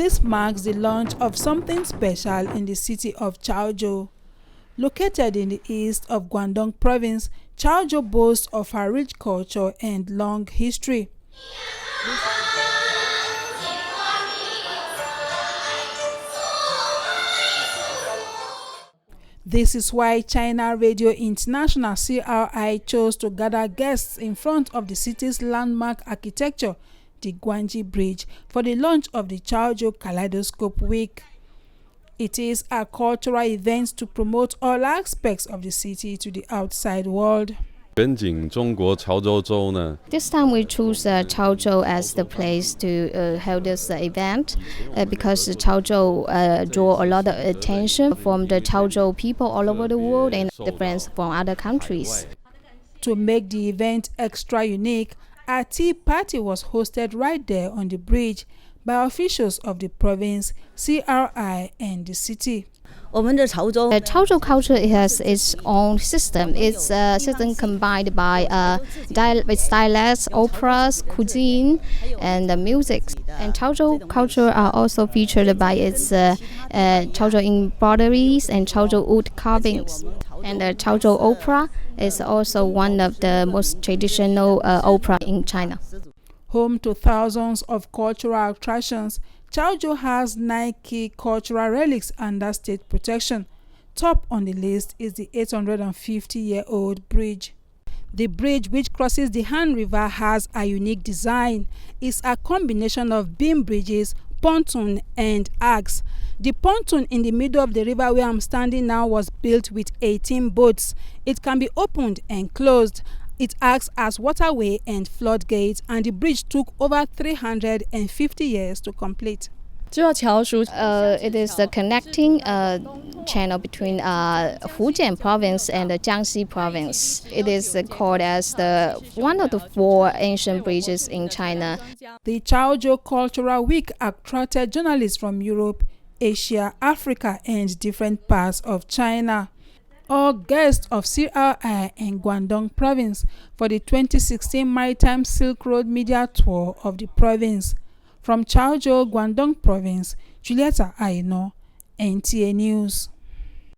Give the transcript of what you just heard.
This marks the launch of something special in the city of Chaozhou. Located in the east of Guangdong province, Chaozhou boasts of a rich culture and long history. This is why China Radio International (CRI) chose to gather guests in front of the city's landmark architecture, the Guangji Bridge, for the launch of the Chaozhou Kaleidoscope Week. It is a cultural event to promote all aspects of the city to the outside world. This time we choose Chaozhou as the place to hold this event because Chaozhou draw a lot of attention from the Chaozhou people all over the world and the friends from other countries. To make the event extra unique, a tea party was hosted right there on the bridge by officials of the province, CRI, and the city. Chaozhou culture has its own system. It's a system combined by with dialects, operas, cuisine, and music. And Chaozhou culture are also featured by its Chaozhou embroideries and Chaozhou wood carvings. And the Chaozhou opera is also one of the most traditional opera in China. Home to thousands of cultural attractions, Chaozhou has 9 key cultural relics under state protection. Top on the list is the 850-year-old bridge. The bridge, which crosses the Han River, has a unique design. It's a combination of beam bridges, pontoon, and arcs. The pontoon in the middle of the river where I'm standing now was built with 18 boats. It can be opened and closed. It acts as waterway and floodgate, and the bridge took over 350 years to complete. It is the connecting channel between Fujian province and the Jiangxi province. It is called as one of the 4 ancient bridges in China. The Chaozhou Cultural Week attracted journalists from Europe, Asia, Africa, and different parts of China. All guests of CRI and Guangdong province for the 2016 Maritime Silk Road Media Tour of the province. From Chaozhou, Guangdong province, Julieta Aino, NTA News.